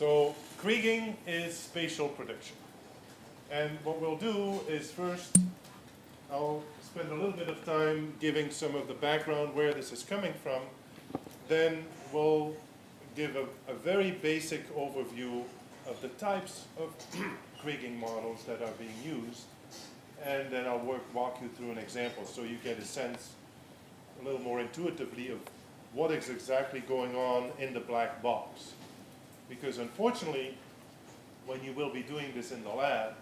So Kriging is spatial prediction. And what we'll do is first, I'll spend a little bit of time giving some of the background where this is coming from. Then we'll give a very basic overview of the types of Kriging models that are being used. And then I'll walk you through an example so you get a sense a little more intuitively of what is exactly going on in the black box. Because unfortunately, when you will be doing this in the lab,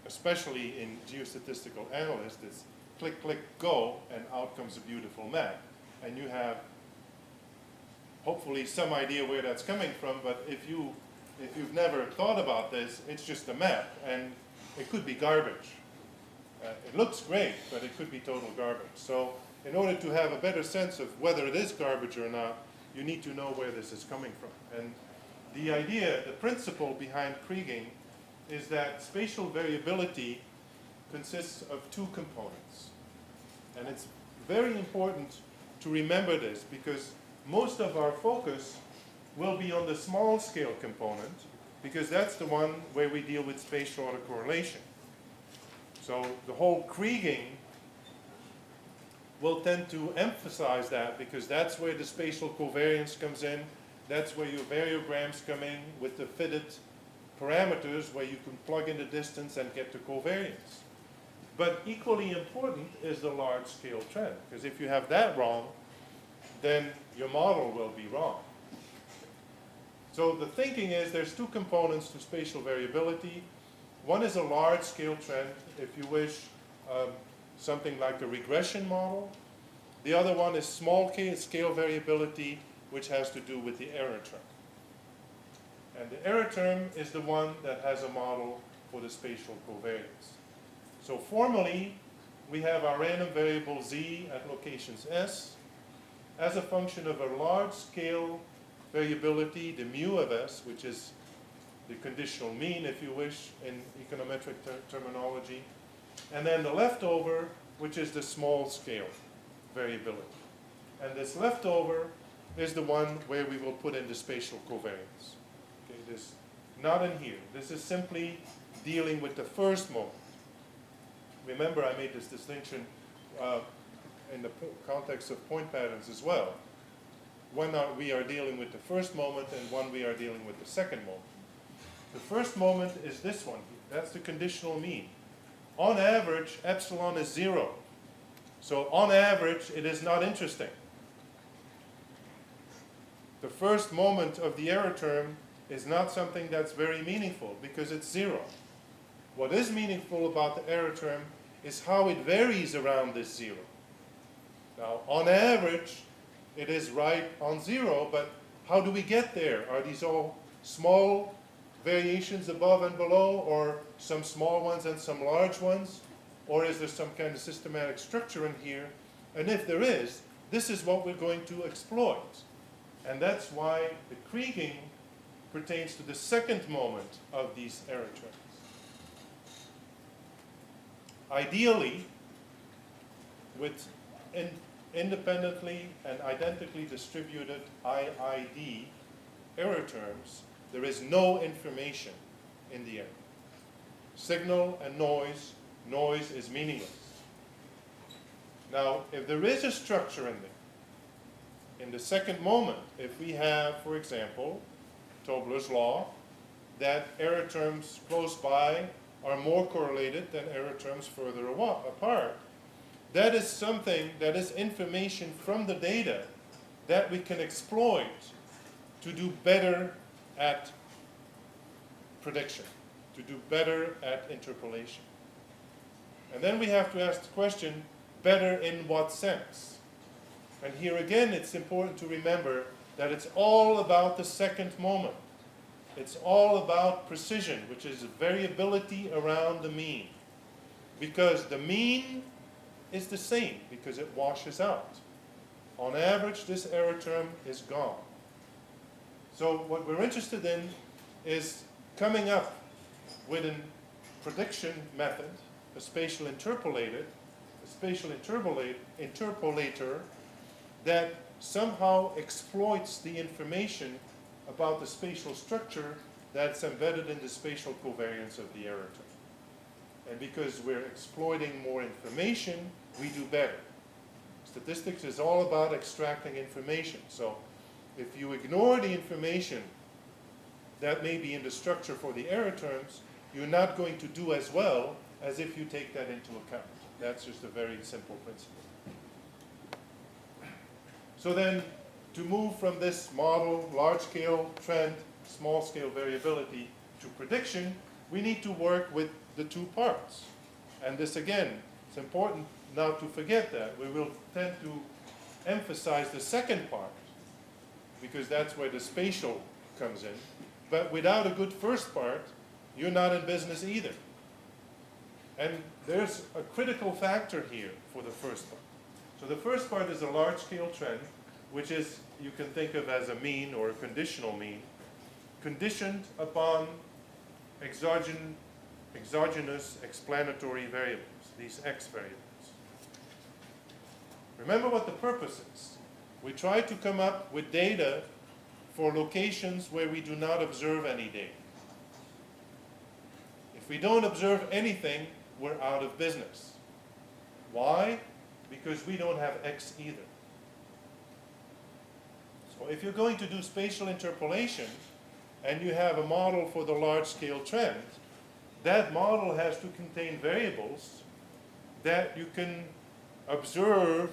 especially in geostatistical analysts, it's click, click, go, and out comes a beautiful map. And you have hopefully some idea where that's coming from, but if you've never thought about this, it's just a map, and it could be garbage. It looks great, but it could be total garbage. So in order to have a better sense of whether it is garbage or not, you need to know where this is coming from. And the idea, the principle behind Kriging is that spatial variability consists of two components. And it's very important to remember this because most of our focus will be on the small scale component because that's the one where we deal with spatial autocorrelation. So the whole Kriging will tend to emphasize that because that's where the spatial covariance comes in. That's where your variograms come in with the fitted parameters where you can plug in the distance and get the covariance. But equally important is the large scale trend, because if you have that wrong, then your model will be wrong. So the thinking is there's two components to spatial variability. One is a large scale trend, if you wish, something like a regression model. The other one is small scale variability, which has to do with the error term. And the error term is the one that has a model for the spatial covariance. So formally, we have our random variable z at locations s as a function of a large scale variability, the mu of s, which is the conditional mean, if you wish, in econometric terminology. And then the leftover, which is the small scale variability. And this leftover is the one where we will put in the spatial covariance. Okay, this not in here. This is simply dealing with the first moment. Remember, I made this distinction in the context of point patterns as well. One we are dealing with the first moment and one we are dealing with the second moment. The first moment is this one. That's the conditional mean. On average, epsilon is 0. So on average, it is not interesting. The first moment of the error term is not something that's very meaningful because it's 0. What is meaningful about the error term is how it varies around this 0. Now, on average, it is right on 0, but how do we get there? Are these all small variations above and below, or some small ones and some large ones? Or is there some kind of systematic structure in here? And if there is, this is what we're going to exploit. And that's why the Kriging pertains to the second moment of these error terms. Ideally, with independently and identically distributed IID error terms, there is no information in the error. Signal and noise is meaningless. Now, if there is a structure in there, in the second moment, if we have, for example, Tobler's law, that error terms close by are more correlated than error terms further apart, that is something, that is information from the data that we can exploit to do better at prediction, to do better at interpolation. And then we have to ask the question, better in what sense? And here again, it's important to remember that it's all about the second moment. It's all about precision, which is variability around the mean. Because the mean is the same, because it washes out. On average, this error term is gone. So what we're interested in is coming up with a prediction method, a spatial interpolator that somehow exploits the information about the spatial structure that's embedded in the spatial covariance of the error term. And because we're exploiting more information, we do better. Statistics is all about extracting information. So if you ignore the information that may be in the structure for the error terms, you're not going to do as well as if you take that into account. That's just a very simple principle. So then, to move from this model, large-scale trend, small-scale variability, to prediction, we need to work with the two parts. And this, again, it's important not to forget that. We will tend to emphasize the second part, because that's where the spatial comes in. But without a good first part, you're not in business either. And there's a critical factor here for the first part. So the first part is a large-scale trend, which is, you can think of as a mean or a conditional mean, conditioned upon exogenous explanatory variables, these x variables. Remember what the purpose is. We try to come up with data for locations where we do not observe any data. If we don't observe anything, we're out of business. Why? Because we don't have x either. So if you're going to do spatial interpolation and you have a model for the large-scale trend, that model has to contain variables that you can observe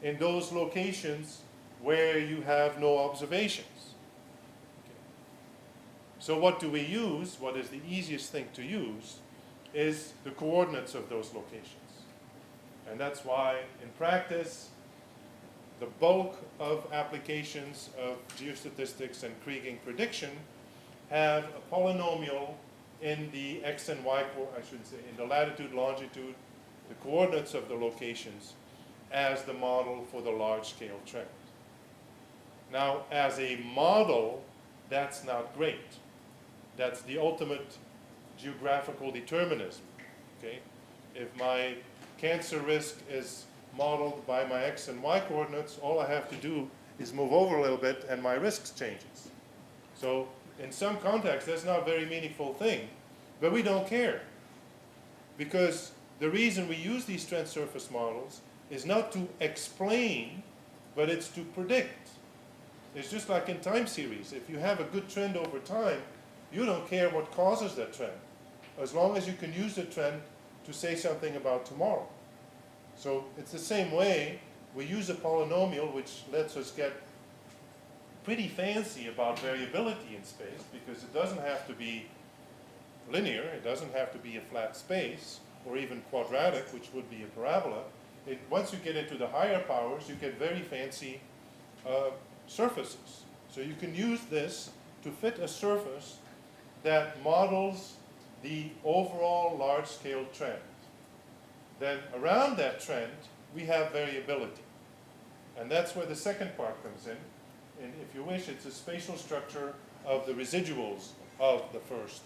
in those locations where you have no observations. Okay. So what do we use? What is the easiest thing to use is the coordinates of those locations. And that's why, in practice, the bulk of applications of geostatistics and Kriging prediction have a polynomial in the x and y, I should say, in the latitude, longitude, the coordinates of the locations as the model for the large-scale trend. Now, as a model, that's not great. That's the ultimate geographical determinism. Okay? If my cancer risk is modeled by my x and y coordinates, all I have to do is move over a little bit and my risk changes. So in some contexts, that's not a very meaningful thing, but we don't care. Because the reason we use these trend surface models is not to explain, but it's to predict. It's just like in time series. If you have a good trend over time, you don't care what causes that trend, as long as you can use the trend to say something about tomorrow. So it's the same way. We use a polynomial which lets us get pretty fancy about variability in space, because it doesn't have to be linear, it doesn't have to be a flat space, or even quadratic, which would be a parabola. Once you get into the higher powers, you get very fancy surfaces. So you can use this to fit a surface that models the overall large-scale trend. Then around that trend, we have variability. And that's where the second part comes in. And if you wish, it's a spatial structure of the residuals of the first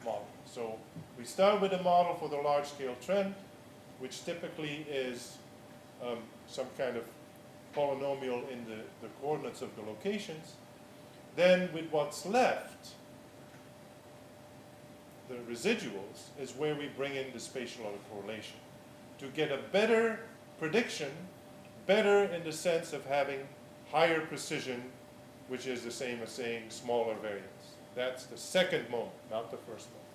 model. So we start with a model for the large-scale trend, which typically is some kind of polynomial in the coordinates of the locations. Then with what's left, the residuals, is where we bring in the spatial autocorrelation to get a better prediction, better in the sense of having higher precision, which is the same as saying smaller variance. That's the second moment, not the first moment.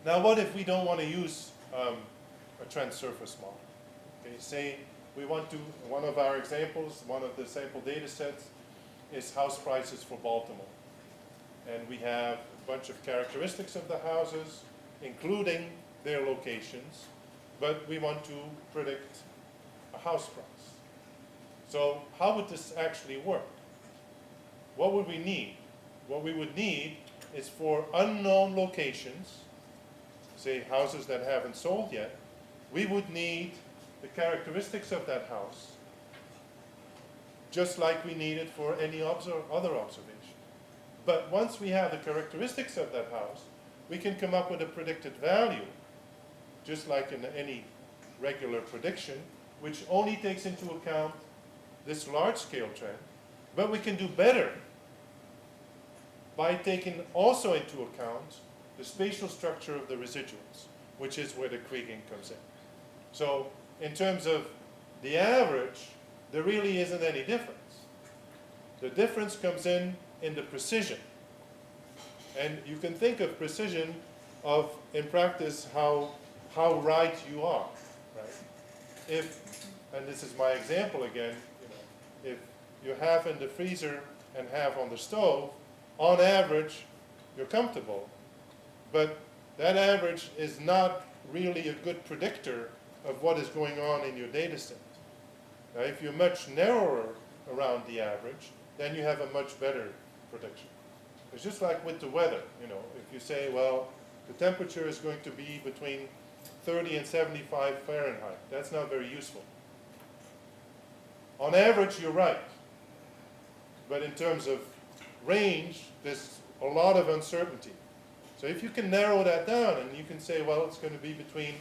Now what if we don't want to use a trend surface model? Okay, say we want to, one of our examples, one of the sample data sets is house prices for Baltimore. And we have a bunch of characteristics of the houses, including their locations, but we want to predict a house price. So how would this actually work? What would we need? What we would need is for unknown locations, say houses that haven't sold yet, we would need the characteristics of that house, just like we need it for any other observation. But once we have the characteristics of that house, we can come up with a predicted value, just like in any regular prediction, which only takes into account this large-scale trend, But we can do better by taking also into account the spatial structure of the residuals, which is where the Kriging comes in. So in terms of the average, there really isn't any difference. The difference comes in the precision. And you can think of precision of, in practice, how right you are, right? If, and this is my example again, if you have in the freezer and have on the stove, on average, you're comfortable. But that average is not really a good predictor of what is going on in your data set. Now, if you're much narrower around the average, then you have a much better prediction. It's just like with the weather, if you say, well, the temperature is going to be between 30 and 75 Fahrenheit, that's not very useful. On average, you're right. But in terms of range, there's a lot of uncertainty. So if you can narrow that down and you can say, well, it's going to be between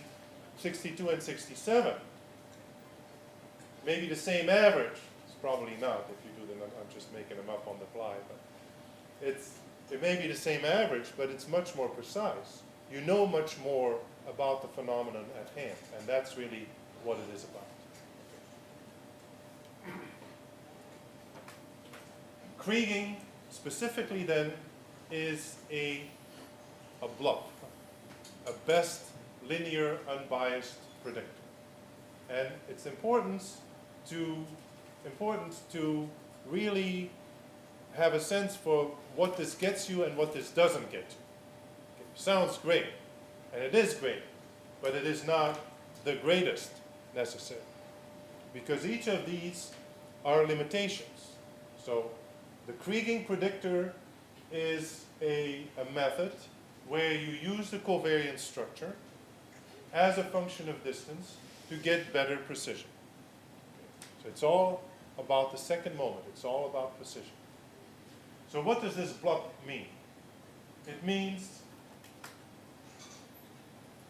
62 and 67, maybe the same average. It's probably not if you do them. I'm just making them up on the fly. But it may be the same average, but it's much more precise. You know much more about the phenomenon at hand, and that's really what it is about. Kriging, specifically then, is a BLUP, a best linear unbiased predictor. And it's important to really have a sense for what this gets you and what this doesn't get you. Okay. Sounds great, and it is great, but it is not the greatest necessarily, because each of these are limitations. So the Kriging predictor is a method where you use the covariance structure as a function of distance to get better precision. So it's all about the second moment. It's all about precision. So what does this BLUP mean? It means,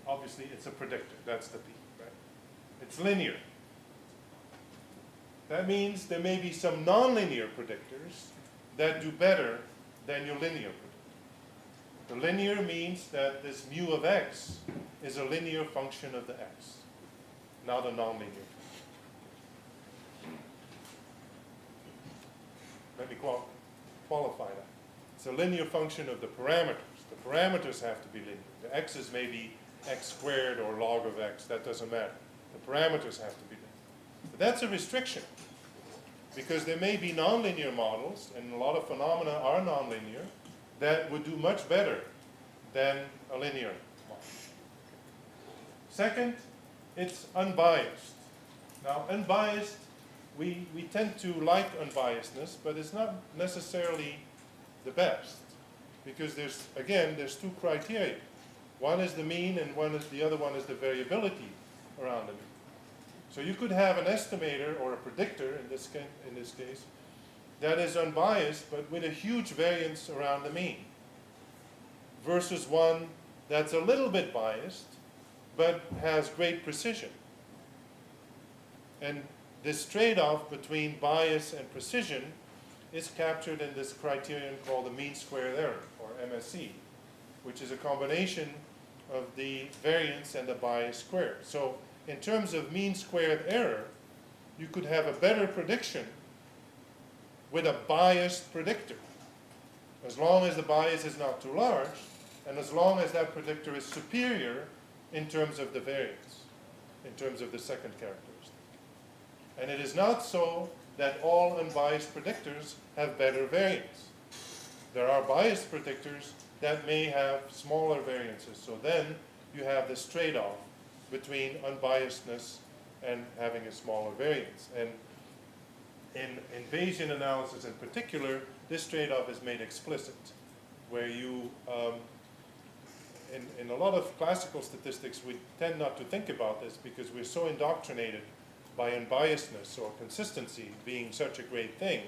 obviously, it's a predictor. That's the P, right? It's linear. That means there may be some nonlinear predictors that do better than your linear predictor. The linear means that this mu of x is a linear function of the x, not a nonlinear. Let me qualify that. It's a linear function of the parameters. The parameters have to be linear. The x's may be x squared or log of x. That doesn't matter. The parameters have to be linear. But that's a restriction, because there may be nonlinear models, and a lot of phenomena are nonlinear, that would do much better than a linear model. Second, it's unbiased. Now, unbiased, we tend to like unbiasedness, but it's not necessarily the best, because there's two criteria. One is the mean, and the other one is the variability around the mean. So you could have an estimator or a predictor in this case that is unbiased but with a huge variance around the mean, versus one that's a little bit biased but has great precision. And this trade-off between bias and precision is captured in this criterion called the mean squared error, or MSE, which is a combination of the variance and the bias squared. So in terms of mean squared error, you could have a better prediction with a biased predictor, as long as the bias is not too large, and as long as that predictor is superior in terms of the variance, in terms of the second characteristic. And it is not so that all unbiased predictors have better variance. There are biased predictors that may have smaller variances. So then you have this trade-off between unbiasedness and having a smaller variance. And in Bayesian analysis in particular, this trade-off is made explicit, where you, in a lot of classical statistics, we tend not to think about this because we're so indoctrinated by unbiasedness or consistency being such a great thing.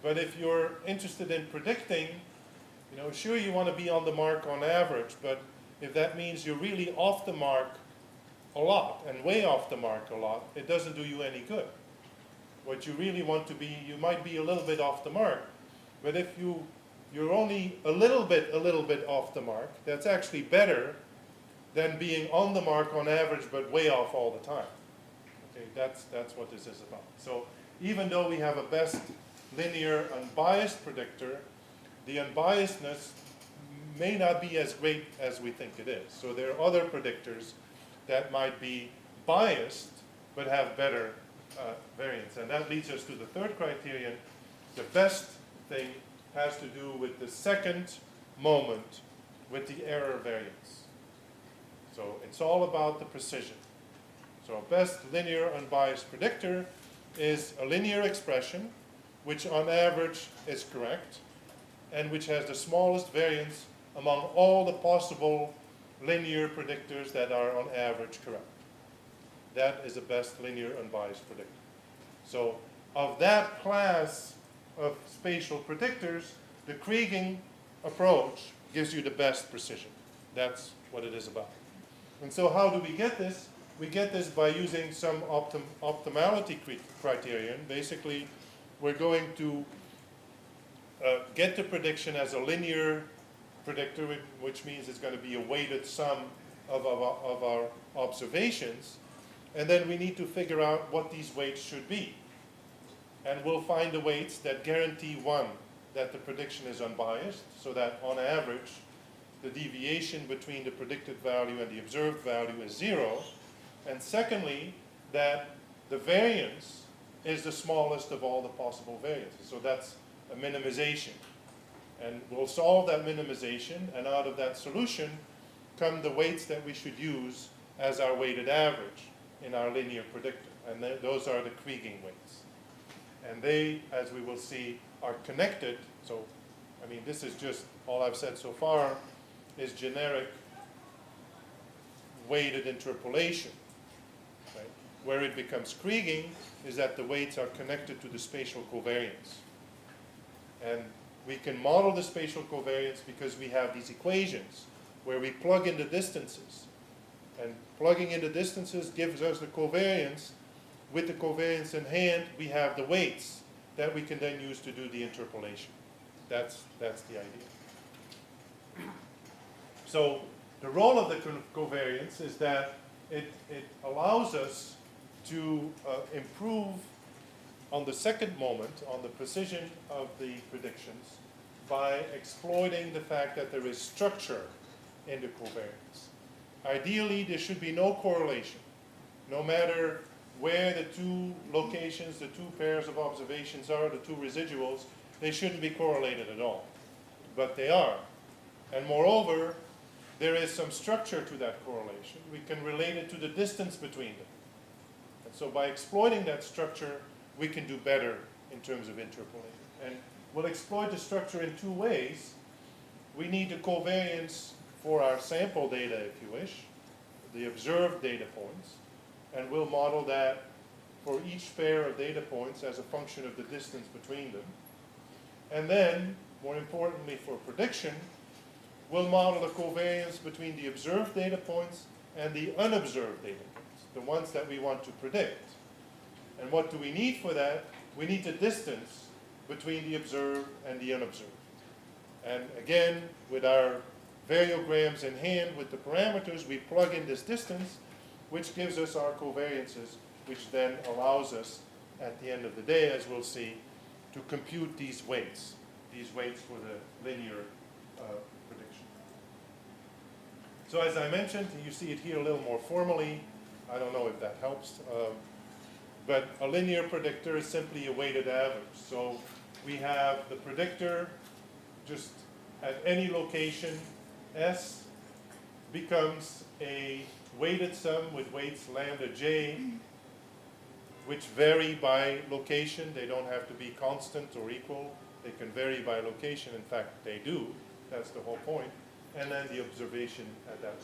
But if you're interested in predicting, sure, you want to be on the mark on average, but if that means you're really off the mark a lot and way off the mark a lot, it doesn't do you any good. What you really want to be, you might be a little bit off the mark, but if you're only a little bit off the mark, that's actually better than being on the mark on average but way off all the time. Okay, that's what this is about. So even though we have a best linear unbiased predictor, the unbiasedness may not be as great as we think it is. So there are other predictors that might be biased but have better variance. And that leads us to the third criterion. The best thing has to do with the second moment with the error variance. So it's all about the precision. So a best linear unbiased predictor is a linear expression which on average is correct and which has the smallest variance among all the possible linear predictors that are on average correct. That is the best linear unbiased predictor. So of that class of spatial predictors, the Kriging approach gives you the best precision. That's what it is about. And so how do we get this? We get this by using some optimality criterion. Basically, we're going to get the prediction as a linear predictor, which means it's going to be a weighted sum of our observations. And then we need to figure out what these weights should be. And we'll find the weights that guarantee, one, that the prediction is unbiased, so that on average, the deviation between the predicted value and the observed value is 0. And secondly, that the variance is the smallest of all the possible variances. So that's a minimization. And we'll solve that minimization, and out of that solution come the weights that we should use as our weighted average in our linear predictor. And those are the Kriging weights. And they, as we will see, are connected. So, I mean, this is just, all I've said so far is generic weighted interpolation. Right? Where it becomes Kriging is that the weights are connected to the spatial covariance. And we can model the spatial covariance because we have these equations where we plug in the distances. And plugging in the distances gives us the covariance. With the covariance in hand, we have the weights that we can then use to do the interpolation. That's the idea. So the role of the covariance is that it allows us to improve on the second moment, on the precision of the predictions, by exploiting the fact that there is structure in the covariance. Ideally, there should be no correlation. No matter where the two locations, the two pairs of observations are, the two residuals, they shouldn't be correlated at all. But they are. And moreover, there is some structure to that correlation. We can relate it to the distance between them. And so by exploiting that structure, we can do better in terms of interpolating. And we'll exploit the structure in two ways. We need the covariance for our sample data, if you wish, the observed data points, and we'll model that for each pair of data points as a function of the distance between them. And then, more importantly for prediction, we'll model the covariance between the observed data points and the unobserved data points, the ones that we want to predict. And what do we need for that? We need the distance between the observed and the unobserved. And again, with our variograms in hand with the parameters, we plug in this distance, which gives us our covariances, which then allows us, at the end of the day, as we'll see, to compute these weights for the linear prediction. So as I mentioned, you see it here a little more formally. I don't know if that helps. But a linear predictor is simply a weighted average. So we have the predictor just at any location. S becomes a weighted sum with weights lambda j, which vary by location. They don't have to be constant or equal. They can vary by location. In fact, they do. That's the whole point. And then the observation at that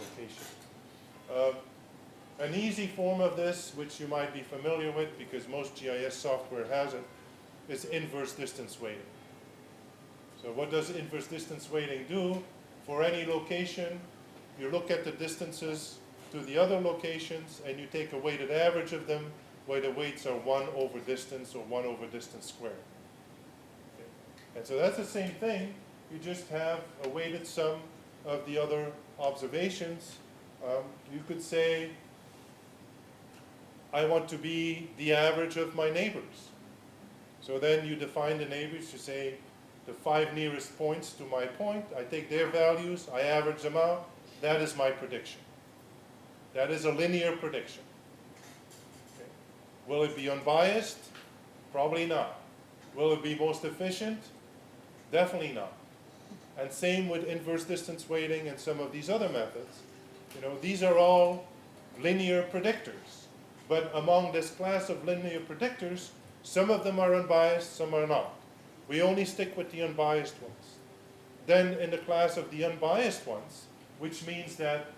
location. An easy form of this, which you might be familiar with because most GIS software has it, is inverse distance weighting. So what does inverse distance weighting do? For any location, you look at the distances to the other locations and you take a weighted average of them where the weights are 1 over distance or 1 over distance squared. Okay. And so that's the same thing. You just have a weighted sum of the other observations. You could say, I want to be the average of my neighbors. So then you define the neighbors. You say the 5 nearest points to my point. I take their values. I average them out. That is my prediction. That is a linear prediction. Okay. Will it be unbiased? Probably not. Will it be most efficient? Definitely not. And same with inverse distance weighting and some of these other methods. You know, these are all linear predictors. But among this class of linear predictors, some of them are unbiased, some are not. We only stick with the unbiased ones. Then in the class of the unbiased ones, which means that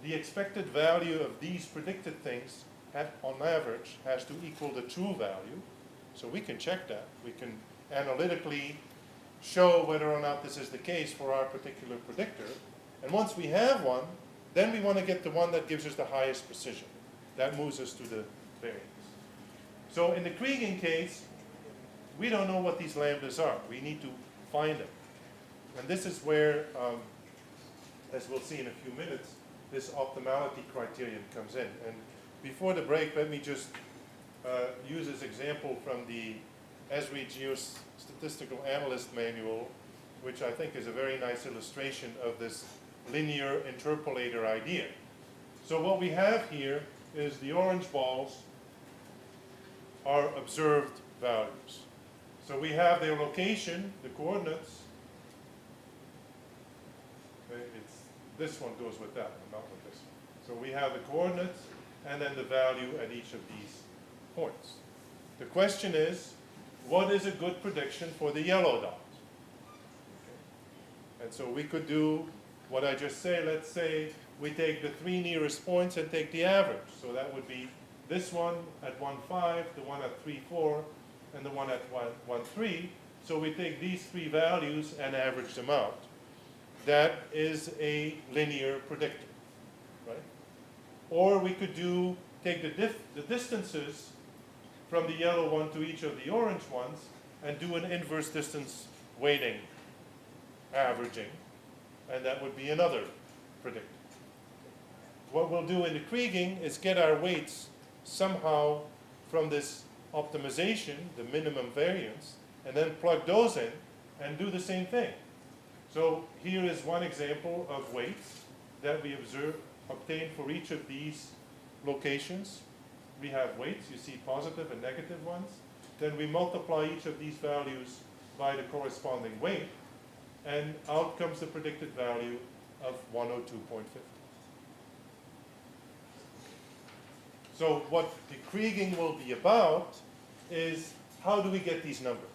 the expected value of these predicted things, on average, has to equal the true value. So we can check that. We can analytically show whether or not this is the case for our particular predictor. And once we have one, then we want to get the one that gives us the highest precision. That moves us to the variance. So in the Kriging case, we don't know what these lambdas are. We need to find them. And this is where, as we'll see in a few minutes, this optimality criterion comes in. And before the break, let me just use this example from the Esri Geostatistical Analyst Manual, which I think is a very nice illustration of this linear interpolator idea. So what we have here is the orange balls are observed values. So we have their location, the coordinates. Okay, this one goes with that one, not with this one. So we have the coordinates and then the value at each of these points. The question is, what is a good prediction for the yellow dot? Okay. And so we could do what I just say. Let's say we take the 3 nearest points and take the average. So that would be this one at 1,5, the one at 3,4, and the one at 1,3. So we take these 3 values and average them out. That is a linear predictor, right? Or we could take the distances from the yellow one to each of the orange ones and do an inverse distance weighting averaging, and that would be another predictor. What we'll do in the Kriging is get our weights somehow from this optimization, the minimum variance, and then plug those in and do the same thing. So here is one example of weights that we obtained for each of these locations. We have weights, you see positive and negative ones. Then we multiply each of these values by the corresponding weight, and out comes the predicted value of 102.50. So what the Kriging will be about is, how do we get these numbers?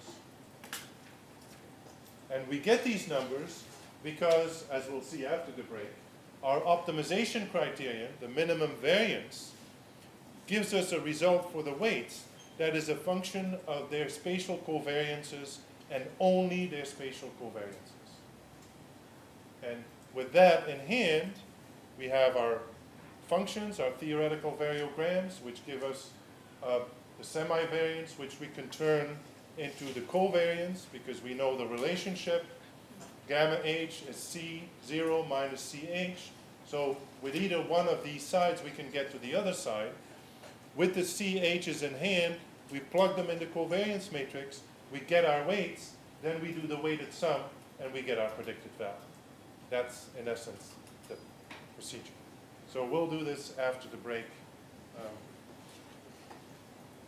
And we get these numbers because, as we'll see after the break, our optimization criterion, the minimum variance, gives us a result for the weights that is a function of their spatial covariances and only their spatial covariances. And with that in hand, we have our functions, our theoretical variograms, which give us the semi-variance, which we can turn into the covariance because we know the relationship. Gamma h is C0 minus CH. So with either one of these sides, we can get to the other side. With the CH's in hand, we plug them in the covariance matrix, we get our weights, then we do the weighted sum, and we get our predicted value. That's, in essence, the procedure. So we'll do this after the break.